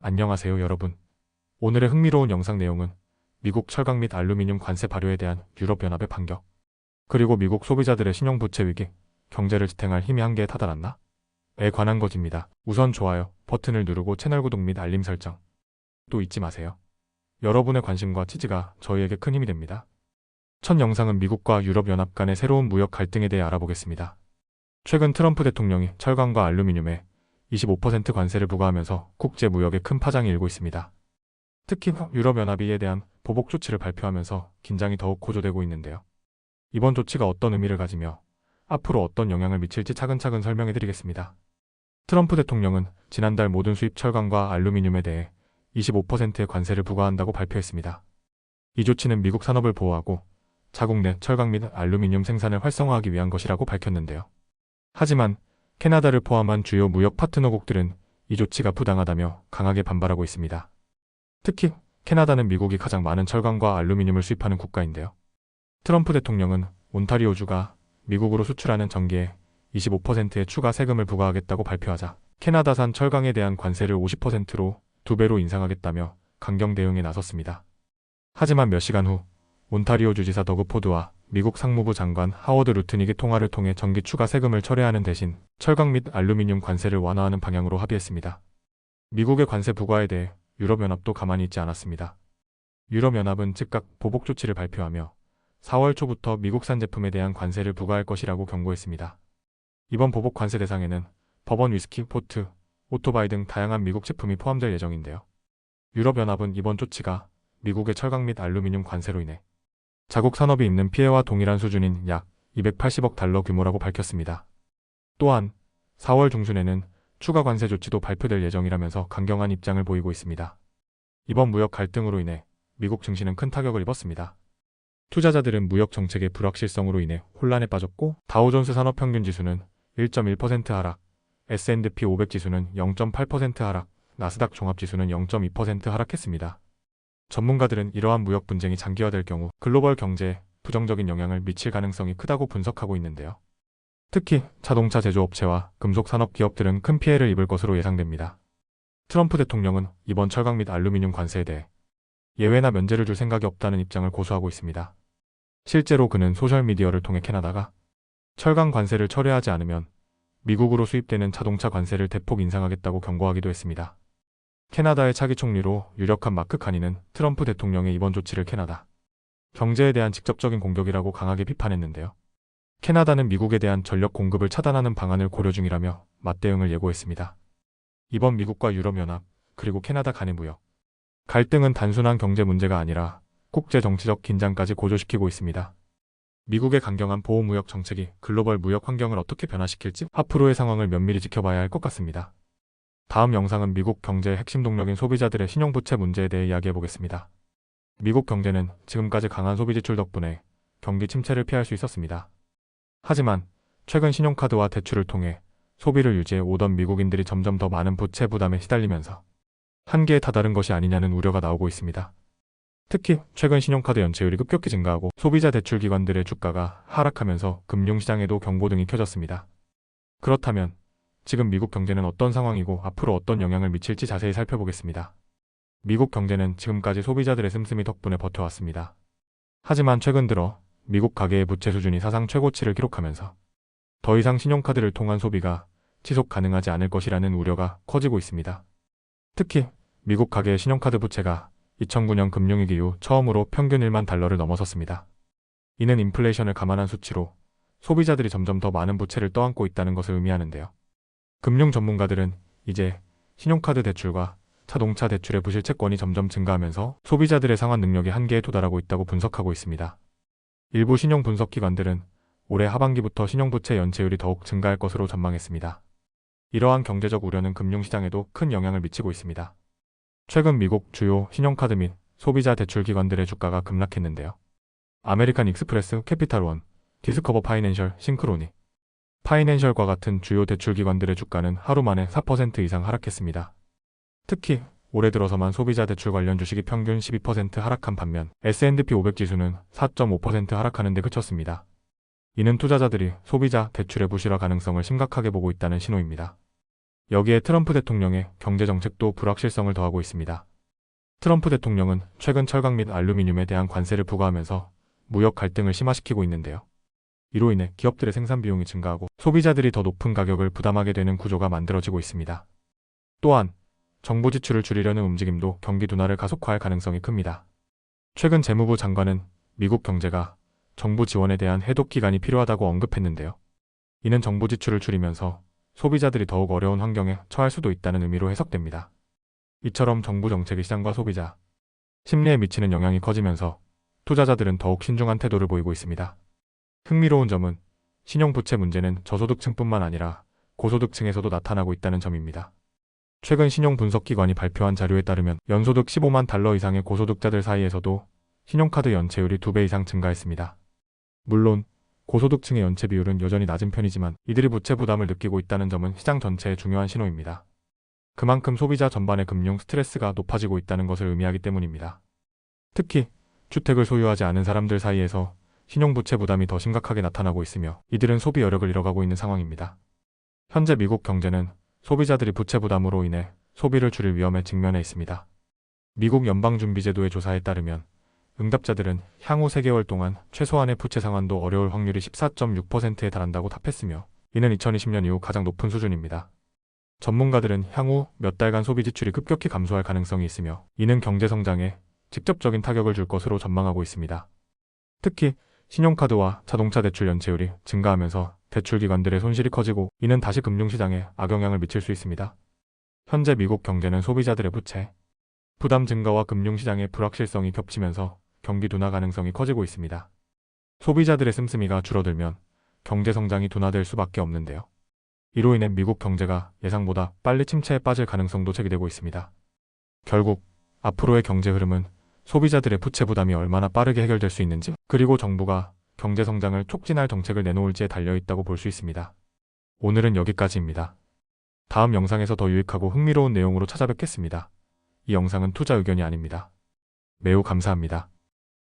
안녕하세요 여러분. 오늘의 흥미로운 영상 내용은 미국 철강 및 알루미늄 관세 발효에 대한 유럽연합의 반격, 그리고 미국 소비자들의 신용부채 위기, 경제를 지탱할 힘이 한계에 다다랐나? 에 관한 것입니다. 우선 좋아요 버튼을 누르고 채널 구독 및 알림 설정 또 잊지 마세요. 여러분의 관심과 지지가 저희에게 큰 힘이 됩니다. 첫 영상은 미국과 유럽연합 간의 새로운 무역 갈등에 대해 알아보겠습니다. 최근 트럼프 대통령이 철강과 알루미늄에 25% 관세를 부과하면서 국제 무역에 큰 파장이 일고 있습니다. 특히 유럽연합이 이에 대한 보복 조치를 발표하면서 긴장이 더욱 고조되고 있는데요. 이번 조치가 어떤 의미를 가지며 앞으로 어떤 영향을 미칠지 차근차근 설명해 드리겠습니다. 트럼프 대통령은 지난달 모든 수입 철강과 알루미늄에 대해 25%의 관세를 부과한다고 발표했습니다. 이 조치는 미국 산업을 보호하고 자국 내 철강 및 알루미늄 생산을 활성화하기 위한 것이라고 밝혔는데요. 하지만 캐나다를 포함한 주요 무역 파트너국들은 이 조치가 부당하다며 강하게 반발하고 있습니다. 특히 캐나다는 미국이 가장 많은 철강과 알루미늄을 수입하는 국가인데요. 트럼프 대통령은 온타리오주가 미국으로 수출하는 전기에 25%의 추가 세금을 부과하겠다고 발표하자 캐나다산 철강에 대한 관세를 50%로 2배로 인상하겠다며 강경 대응에 나섰습니다. 하지만 몇 시간 후 온타리오 주지사 더그 포드와 미국 상무부 장관 하워드 루트닉이 통화를 통해 전기 추가 세금을 철회하는 대신 철강 및 알루미늄 관세를 완화하는 방향으로 합의했습니다. 미국의 관세 부과에 대해 유럽연합도 가만히 있지 않았습니다. 유럽연합은 즉각 보복 조치를 발표하며 4월 초부터 미국산 제품에 대한 관세를 부과할 것이라고 경고했습니다. 이번 보복 관세 대상에는 버번 위스키, 포트, 오토바이 등 다양한 미국 제품이 포함될 예정인데요. 유럽연합은 이번 조치가 미국의 철강 및 알루미늄 관세로 인해 자국 산업이 입는 피해와 동일한 수준인 약 280억 달러 규모라고 밝혔습니다. 또한 4월 중순에는 추가 관세 조치도 발표될 예정이라면서 강경한 입장을 보이고 있습니다. 이번 무역 갈등으로 인해 미국 증시는 큰 타격을 입었습니다. 투자자들은 무역 정책의 불확실성으로 인해 혼란에 빠졌고 다우존스 산업평균지수는 1.1% 하락, S&P 500 지수는 0.8% 하락, 나스닥 종합지수는 0.2% 하락했습니다. 전문가들은 이러한 무역 분쟁이 장기화될 경우 글로벌 경제에 부정적인 영향을 미칠 가능성이 크다고 분석하고 있는데요. 특히 자동차 제조업체와 금속산업 기업들은 큰 피해를 입을 것으로 예상됩니다. 트럼프 대통령은 이번 철강 및 알루미늄 관세에 대해 예외나 면제를 줄 생각이 없다는 입장을 고수하고 있습니다. 실제로 그는 소셜미디어를 통해 캐나다가 철강 관세를 철회하지 않으면 미국으로 수입되는 자동차 관세를 대폭 인상하겠다고 경고하기도 했습니다. 캐나다의 차기 총리로 유력한 마크 카니는 트럼프 대통령의 이번 조치를 캐나다 경제에 대한 직접적인 공격이라고 강하게 비판했는데요. 캐나다는 미국에 대한 전력 공급을 차단하는 방안을 고려 중이라며 맞대응을 예고했습니다. 이번 미국과 유럽연합 그리고 캐나다 간의 무역 갈등은 단순한 경제 문제가 아니라 국제 정치적 긴장까지 고조시키고 있습니다. 미국의 강경한 보호무역 정책이 글로벌 무역 환경을 어떻게 변화시킬지 앞으로의 상황을 면밀히 지켜봐야 할 것 같습니다. 다음 영상은 미국 경제의 핵심 동력인 소비자들의 신용부채 문제에 대해 이야기해보겠습니다. 미국 경제는 지금까지 강한 소비 지출 덕분에 경기 침체를 피할 수 있었습니다. 하지만 최근 신용카드와 대출을 통해 소비를 유지해 오던 미국인들이 점점 더 많은 부채 부담에 시달리면서 한계에 다다른 것이 아니냐는 우려가 나오고 있습니다. 특히 최근 신용카드 연체율이 급격히 증가하고 소비자 대출 기관들의 주가가 하락하면서 금융시장에도 경고등이 켜졌습니다. 그렇다면 지금 미국 경제는 어떤 상황이고 앞으로 어떤 영향을 미칠지 자세히 살펴보겠습니다. 미국 경제는 지금까지 소비자들의 씀씀이 덕분에 버텨왔습니다. 하지만 최근 들어 미국 가계의 부채 수준이 사상 최고치를 기록하면서 더 이상 신용카드를 통한 소비가 지속 가능하지 않을 것이라는 우려가 커지고 있습니다. 특히 미국 가계의 신용카드 부채가 2009년 금융위기 이후 처음으로 평균 1만 달러를 넘어섰습니다. 이는 인플레이션을 감안한 수치로 소비자들이 점점 더 많은 부채를 떠안고 있다는 것을 의미하는데요. 금융 전문가들은 이제 신용카드 대출과 자동차 대출의 부실채권이 점점 증가하면서 소비자들의 상환 능력이 한계에 도달하고 있다고 분석하고 있습니다. 일부 신용 분석기관들은 올해 하반기부터 신용부채 연체율이 더욱 증가할 것으로 전망했습니다. 이러한 경제적 우려는 금융시장에도 큰 영향을 미치고 있습니다. 최근 미국 주요 신용카드 및 소비자 대출 기관들의 주가가 급락했는데요. 아메리칸 익스프레스, 캐피탈원, 디스커버 파이낸셜, 싱크로니, 파이낸셜과 같은 주요 대출 기관들의 주가는 하루 만에 4% 이상 하락했습니다. 특히 올해 들어서만 소비자 대출 관련 주식이 평균 12% 하락한 반면 S&P 500 지수는 4.5% 하락하는 데 그쳤습니다. 이는 투자자들이 소비자 대출의 부실화 가능성을 심각하게 보고 있다는 신호입니다. 여기에 트럼프 대통령의 경제 정책도 불확실성을 더하고 있습니다. 트럼프 대통령은 최근 철강 및 알루미늄에 대한 관세를 부과하면서 무역 갈등을 심화시키고 있는데요. 이로 인해 기업들의 생산 비용이 증가하고 소비자들이 더 높은 가격을 부담하게 되는 구조가 만들어지고 있습니다. 또한 정부 지출을 줄이려는 움직임도 경기 둔화를 가속화할 가능성이 큽니다. 최근 재무부 장관은 미국 경제가 정부 지원에 대한 해독 기간이 필요하다고 언급했는데요. 이는 정부 지출을 줄이면서 소비자들이 더욱 어려운 환경에 처할 수도 있다는 의미로 해석됩니다. 이처럼 정부 정책이 시장과 소비자 심리에 미치는 영향이 커지면서 투자자들은 더욱 신중한 태도를 보이고 있습니다. 흥미로운 점은 신용부채 문제는 저소득층뿐만 아니라 고소득층에서도 나타나고 있다는 점입니다. 최근 신용분석기관이 발표한 자료에 따르면 연소득 15만 달러 이상의 고소득자들 사이에서도 신용카드 연체율이 2배 이상 증가했습니다. 물론 고소득층의 연체 비율은 여전히 낮은 편이지만 이들이 부채 부담을 느끼고 있다는 점은 시장 전체의 중요한 신호입니다. 그만큼 소비자 전반의 금융 스트레스가 높아지고 있다는 것을 의미하기 때문입니다. 특히 주택을 소유하지 않은 사람들 사이에서 신용부채 부담이 더 심각하게 나타나고 있으며 이들은 소비 여력을 잃어가고 있는 상황입니다. 현재 미국 경제는 소비자들이 부채 부담으로 인해 소비를 줄일 위험에 직면해 있습니다. 미국 연방준비제도의 조사에 따르면 응답자들은 향후 3개월 동안 최소한의 부채 상환도 어려울 확률이 14.6%에 달한다고 답했으며 이는 2020년 이후 가장 높은 수준입니다. 전문가들은 향후 몇 달간 소비 지출이 급격히 감소할 가능성이 있으며 이는 경제 성장에 직접적인 타격을 줄 것으로 전망하고 있습니다. 특히 신용카드와 자동차 대출 연체율이 증가하면서 대출기관들의 손실이 커지고 이는 다시 금융시장에 악영향을 미칠 수 있습니다. 현재 미국 경제는 소비자들의 부채 부담 증가와 금융시장의 불확실성이 겹치면서 경기 둔화 가능성이 커지고 있습니다. 소비자들의 씀씀이가 줄어들면 경제 성장이 둔화될 수밖에 없는데요. 이로 인해 미국 경제가 예상보다 빨리 침체에 빠질 가능성도 제기되고 있습니다. 결국 앞으로의 경제 흐름은 소비자들의 부채 부담이 얼마나 빠르게 해결될 수 있는지 그리고 정부가 경제 성장을 촉진할 정책을 내놓을지에 달려있다고 볼 수 있습니다. 오늘은 여기까지입니다. 다음 영상에서 더 유익하고 흥미로운 내용으로 찾아뵙겠습니다. 이 영상은 투자 의견이 아닙니다. 매우 감사합니다.